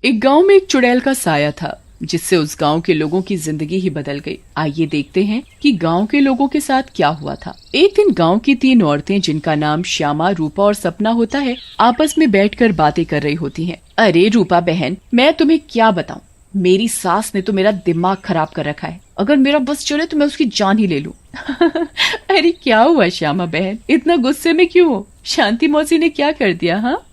एक गांव में एक चुड़ैल का साया था जिससे उस गांव के लोगों की जिंदगी ही बदल गई। आइए देखते हैं कि गांव के लोगों के साथ क्या हुआ था। एक दिन गांव की 3 औरतें, जिनका नाम श्यामा, रूपा और सपना होता है, आपस में बैठकर बातें कर रही होती हैं। अरे रूपा बहन, मैं तुम्हें क्या बताऊं, मेरी सास ने तो मेरा दिमाग खराब कर रखा है। अगर मेरा बस चले तो मैं उसकी जान ही ले लूं। अरे क्या हुआ श्यामा बहन, इतना गुस्से में क्यों हो? शांति मौसी ने क्या कर दिया? हाँ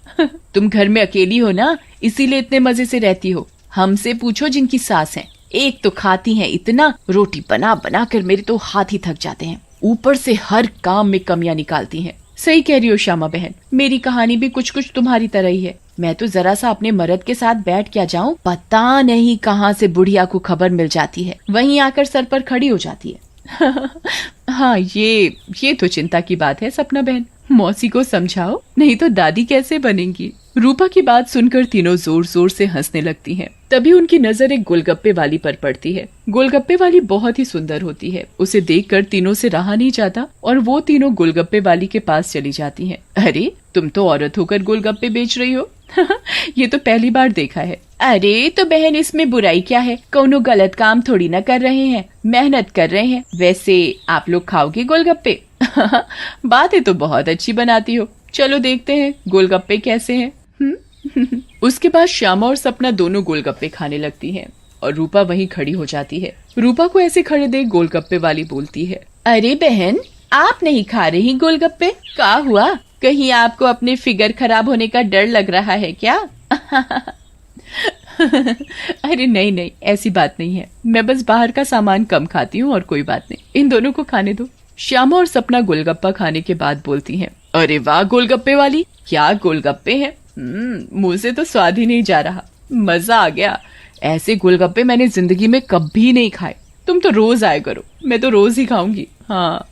तुम घर में अकेली हो ना, इसीलिए इतने मजे से रहती हो। हमसे पूछो जिनकी सास है, एक तो खाती हैं इतना, रोटी बना बना कर मेरे तो हाथ ही थक जाते हैं, ऊपर से हर काम में कमियां निकालती हैं। सही कह रही हो श्यामा बहन, मेरी कहानी भी कुछ कुछ तुम्हारी तरह ही है। मैं तो जरा सा अपने मर्द के साथ बैठ क्या जाऊं, पता नहीं कहां से बुढ़िया को खबर मिल जाती है, वहीं आकर सर पर खड़ी हो जाती है। हाँ ये तो चिंता की बात है सपना बहन, मौसी को समझाओ, नहीं तो दादी कैसे बनेंगी। रूपा की बात सुनकर तीनों जोर जोर से हंसने लगती हैं। तभी उनकी नजर एक गोलगप्पे वाली पर पड़ती है। गोलगप्पे वाली बहुत ही सुंदर होती है, उसे देखकर तीनों से रहा नहीं जाता और वो तीनों गोलगप्पे वाली के पास चली जाती हैं। अरे तुम तो औरत होकर गोलगप्पे बेच रही हो। ये तो पहली बार देखा है। अरे तो बहन, इसमें बुराई क्या है, कौनो गलत काम थोड़ी ना कर रहे हैं, मेहनत कर रहे हैं। वैसे आप लोग खाओगे गोलगप्पे? बातें तो बहुत अच्छी बनाती हो, चलो देखते हैं गोलगप्पे कैसे हैं। उसके बाद श्यामा और सपना दोनों गोलगप्पे खाने लगती हैं और रूपा वहीं खड़ी हो जाती है। रूपा को ऐसे खड़े देख गोलगप्पे वाली बोलती है, अरे बहन, आप नहीं खा रही गोलगप्पे? क्या हुआ, कहीं आपको अपने फिगर खराब होने का डर लग रहा है क्या? अरे नहीं नहीं, ऐसी बात नहीं है, मैं बस बाहर का सामान कम खाती हूँ और कोई बात नहीं, इन दोनों को खाने दो। श्यामा और सपना गोलगप्पा खाने के बाद बोलती हैं, अरे वाह गोलगप्पे वाली, क्या गोलगप्पे हैं, मुंह से तो स्वाद ही नहीं जा रहा, मजा आ गया। ऐसे गोलगप्पे मैंने जिंदगी में कभी नहीं खाए, तुम तो रोज आया करो, मैं तो रोज ही खाऊंगी। हाँ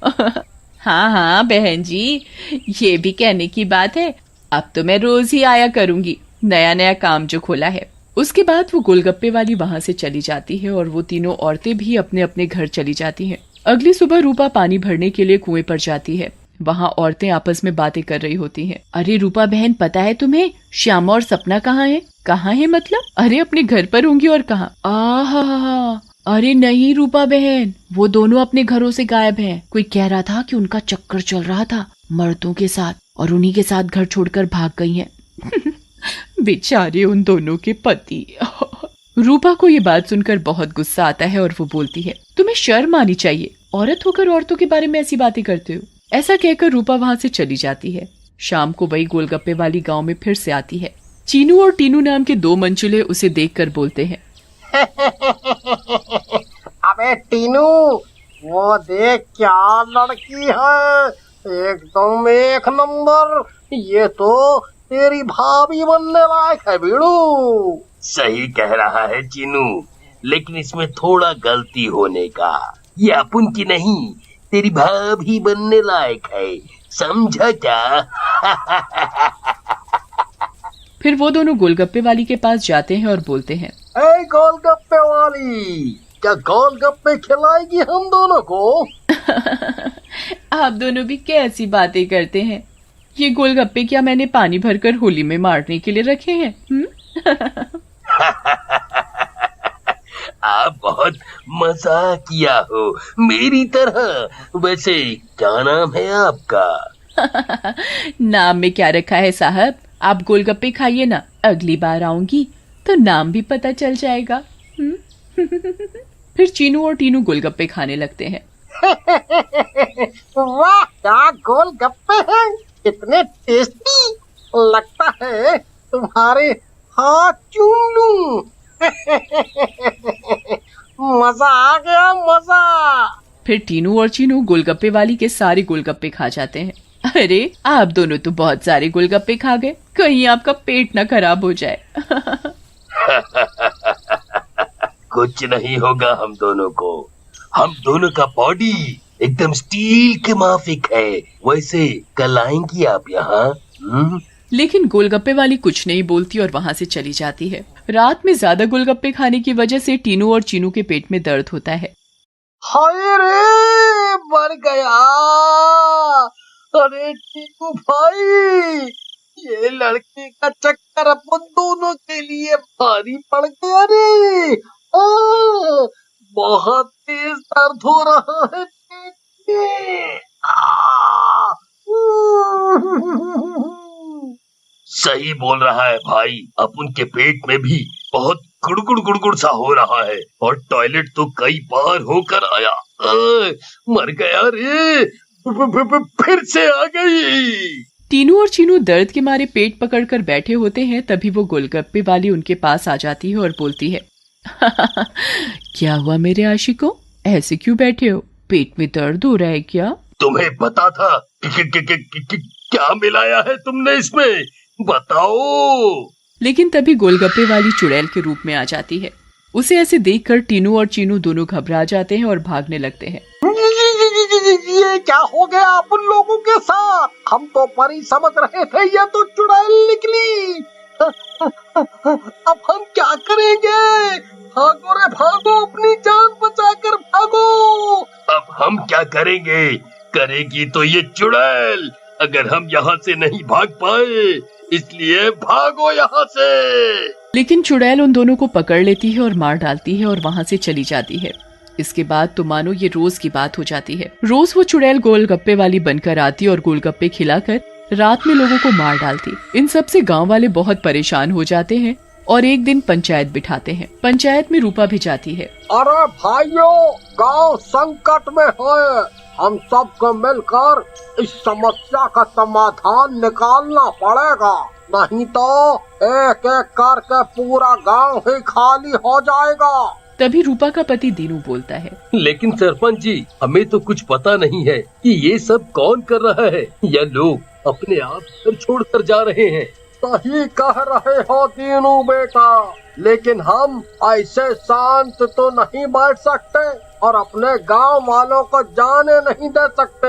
हाँ हाँ बहन जी, ये भी कहने की बात है, अब तो मैं रोज ही आया करूंगी, नया नया काम जो खोला है। उसके बाद वो गोलगप्पे वाली वहां से चली जाती है और वो तीनों औरतें भी अपने अपने घर चली जाती हैं। अगली सुबह रूपा पानी भरने के लिए कुएं पर जाती है। वहाँ औरतें आपस में बातें कर रही होती हैं। अरे रूपा बहन, पता है तुम्हें श्यामा और सपना कहाँ है? कहाँ है मतलब? अरे अपने घर पर होंगी और कहाँ? आहा, अरे नहीं रूपा बहन, वो दोनों अपने घरों से गायब हैं। कोई कह रहा था कि उनका चक्कर चल रहा था मर्दों के साथ और उन्हीं के साथ घर छोड़कर भाग गई हैं। बेचारे उन दोनों के पति। रूपा को ये बात सुनकर बहुत गुस्सा आता है और वो बोलती है, तुम्हें शर्म आनी चाहिए, औरत होकर औरतों के बारे में ऐसी बातें करते हो। ऐसा कहकर रूपा वहाँ से चली जाती है। शाम को वही गोलगप्पे वाली गांव में फिर से आती है। चीनू और टीनू नाम के 2 मंचुले उसे देखकर बोलते हैं, अबे टीनू, वो देख क्या लड़की है, एकदम एक नंबर, ये तो तेरी भाभी बनने लायक है बीड़ू। सही कह रहा है चीनू, लेकिन इसमें थोड़ा गलती होने का, ये अपन की नहीं, तेरी भाभी बनने लायक है, समझा क्या? फिर वो दोनों गोलगप्पे वाली के पास जाते हैं और बोलते हैं, ए गोलगप्पे वाली, क्या गोलगप्पे खिलाएगी हम दोनों को? आप दोनों भी कैसी बातें करते हैं, ये गोलगप्पे क्या मैंने पानी भरकर होली में मारने के लिए रखे हैं? आप बहुत मजाक किया हो मेरी तरह। वैसे क्या नाम है आपका? नाम में क्या रखा है साहब, आप गोलगप्पे खाइए ना, अगली बार आऊंगी तो नाम भी पता चल जाएगा। फिर चीनू और टीनू गोलगप्पे खाने लगते हैं। वाह, क्या गोलगप्पे हैं, इतने टेस्टी, लगता है तुम्हारे हाथ चूम लूं। मजा आ गया, मजा। फिर टीनू और चीनू गोलगप्पे वाली के सारे गोलगप्पे खा जाते हैं। अरे आप दोनों तो बहुत सारे गोलगप्पे खा गए, कहीं आपका पेट ना खराब हो जाए। कुछ नहीं होगा हम दोनों को, हम दोनों का बॉडी एकदम स्टील के माफिक है। वैसे कल आएंगी आप यहाँ? लेकिन गोलगप्पे वाली कुछ नहीं बोलती और वहाँ से चली जाती है। रात में ज्यादा गोलगप्पे खाने की वजह से टीनू और चीनू के पेट में दर्द होता है। हाय रे, मर गया। अरे टीनू भाई, ये लड़के का चक्कर अपन दोनों के लिए भारी पड़ गया रे। बहुत तेज दर्द हो रहा है पेट में। सही बोल रहा है भाई, अपन के पेट में भी बहुत गुड़गुड़ गुड़गुड़ सा हो रहा है और टॉयलेट तो कई बार होकर आया। मर गया रे, फिर से आ गई। टीनू और चीनू दर्द के मारे पेट पकड़कर बैठे होते हैं। तभी वो गोलगप्पे वाली उनके पास आ जाती है और बोलती है, क्या हुआ मेरे आशिकों, ऐसे क्यों बैठे हो, पेट में दर्द हो रहा है क्या? तुम्हें पता था क्या मिलाया है तुमने इसमें, बताओ। लेकिन तभी गोलगप्पे वाली चुड़ैल के रूप में आ जाती है। उसे ऐसे देखकर टीनू और चीनू दोनों घबरा जाते हैं और भागने लगते हैं। ये क्या हो गया अपन लोगों के साथ? हम तो परी समझ रहे थे, ये तो चुड़ैल निकली। अब हम क्या करेंगे? भागो रे भागो, अपनी जान बचाकर भागो। अब हम क्या करेंगे? करेगी तो ये चुड़ैल, अगर हम यहाँ से नहीं भाग पाए, इसलिए भागो यहाँ से। लेकिन चुड़ैल उन दोनों को पकड़ लेती है और मार डालती है और वहाँ से चली जाती है। इसके बाद तो मानो ये रोज की बात हो जाती है। रोज वो चुड़ैल गोलगप्पे वाली बनकर आती और गोलगप्पे खिलाकर रात में लोगों को मार डालती। इन सब से गांव वाले बहुत परेशान हो जाते हैं और एक दिन पंचायत बिठाते हैं। पंचायत में रूपा भी जाती है। अरे भाइयों, गांव संकट में है, हम सबको मिलकर इस समस्या का समाधान निकालना पड़ेगा, नहीं तो एक एक करके पूरा गांव ही खाली हो जाएगा। तभी रूपा का पति दीनू बोलता है, लेकिन सरपंच जी, हमें तो कुछ पता नहीं है कि ये सब कौन कर रहा है, या लोग अपने आप घर छोड़कर जा रहे हैं। सही कह रहे हो दीनू बेटा, लेकिन हम ऐसे शांत तो नहीं बैठ सकते और अपने गांव वालों को जाने नहीं दे सकते।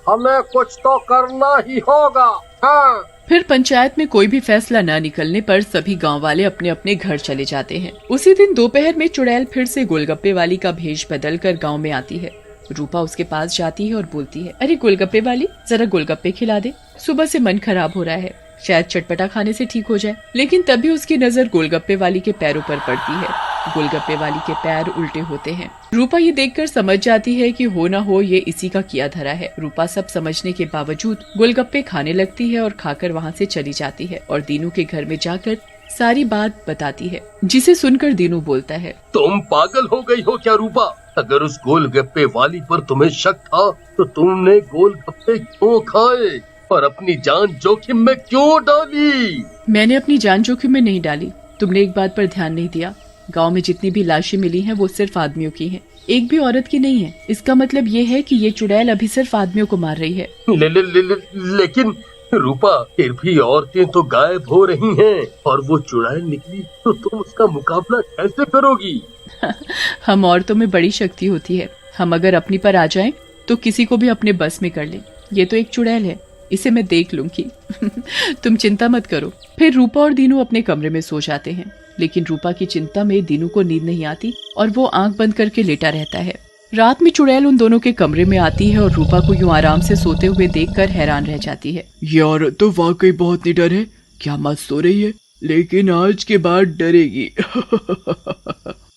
हमें कुछ तो करना ही होगा। हाँ। फिर पंचायत में कोई भी फैसला न निकलने पर सभी गांव वाले अपने अपने घर चले जाते हैं। उसी दिन दोपहर में चुड़ैल फिर से गोलगप्पे वाली का भेष बदल कर गाँव में आती है। रूपा उसके पास जाती है और बोलती है, अरे गोलगप्पे वाली, जरा गोलगप्पे खिला दे, सुबह से मन खराब हो रहा है, शायद चटपटा खाने से ठीक हो जाए। लेकिन तभी उसकी नजर गोलगप्पे वाली के पैरों पर पड़ती है। गोलगप्पे वाली के पैर उल्टे होते हैं। रूपा ये देखकर समझ जाती है कि हो न हो ये इसी का किया धरा है। रूपा सब समझने के बावजूद गोलगप्पे खाने लगती है और खाकर वहाँ से चली जाती है और दीनू के घर में जाकर सारी बात बताती है, जिसे सुनकर दीनू बोलता है, तुम पागल हो गई हो क्या रूपा? अगर उस गोलगप्पे वाली पर तुम्हें शक था तो तुमने गोलगप्पे क्यों खाए और अपनी जान जोखिम में क्यों डाली? मैंने अपनी जान जोखिम में नहीं डाली, तुमने एक बात पर ध्यान नहीं दिया। गांव में जितनी भी लाशें मिली हैं वो सिर्फ आदमियों की हैं, एक भी औरत की नहीं है। इसका मतलब ये है कि ये चुड़ैल अभी सिर्फ आदमियों को मार रही है। लेकिन रूपा, फिर भी औरतें तो गायब हो रही हैं और वो चुड़ैल निकली तो तुम उसका मुकाबला कैसे करोगी? हम औरतों में बड़ी शक्ति होती है, हम अगर अपनी पर आ जाएं तो किसी को भी अपने बस में कर लें। ये तो एक चुड़ैल है, इसे मैं देख लूंगी। तुम चिंता मत करो। फिर रूपा और दीनू अपने कमरे में सो जाते हैं। लेकिन रूपा की चिंता में दीनू को नींद नहीं आती और वो आंख बंद करके लेटा रहता है। रात में चुड़ैल उन दोनों के कमरे में आती है और रूपा को यूं आराम से सोते हुए देखकर हैरान रह जाती है। ये औरत तो वाकई बहुत निडर है, क्या मत सो रही है, लेकिन आज के बाद डरेगी।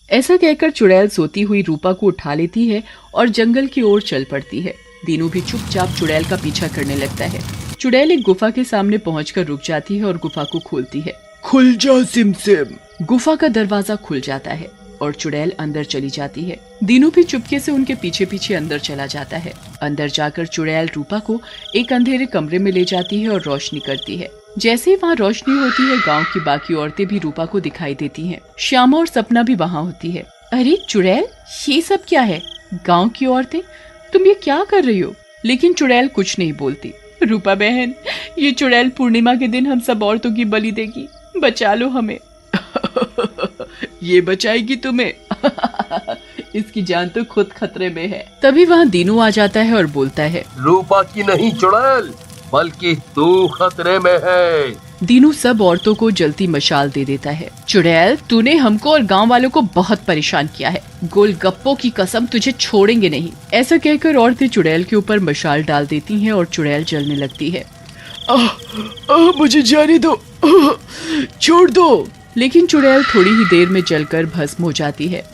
ऐसा कहकर चुड़ैल सोती हुई रूपा को उठा लेती है और जंगल की ओर चल पड़ती है। दीनू भी चुपचाप चुड़ैल का पीछा करने लगता है। चुड़ैल एक गुफा के सामने पहुंचकर रुक जाती है और गुफा को खोलती है। खुल जा सिमसिम। गुफा का दरवाजा खुल जाता है और चुड़ैल अंदर चली जाती है। दीनू भी चुपके से उनके पीछे पीछे अंदर चला जाता है। अंदर जाकर चुड़ैल रूपा को एक अंधेरे कमरे में ले जाती है और रोशनी करती है। जैसे ही वहाँ रोशनी होती है, गांव की बाकी औरतें भी रूपा को दिखाई देती हैं। श्यामा और सपना भी वहाँ होती है। अरे चुड़ैल, ये सब क्या है? गांव की औरतें, तुम ये क्या कर रही हो? लेकिन चुड़ैल कुछ नहीं बोलती। रूपा बहन, ये चुड़ैल पूर्णिमा के दिन हम सब औरतों की बलि देगी, बचा लो हमें। ये बचाएगी तुम्हें। इसकी जान तो खुद खतरे में है। तभी वहाँ दीनू आ जाता है और बोलता है, रूपा की नहीं चुड़ैल, बल्कि तू खतरे में है। दीनू सब औरतों को जलती मशाल दे देता है। चुड़ैल, तूने हमको और गांव वालों को बहुत परेशान किया है, गोलगप्पों की कसम, तुझे छोड़ेंगे नहीं। ऐसा कहकर औरतें चुड़ैल के ऊपर मशाल डाल देती हैं और चुड़ैल जलने लगती है। मुझे जाने दो, छोड़ दो। लेकिन चुड़ैल थोड़ी ही देर में जलकर भस्म हो जाती है।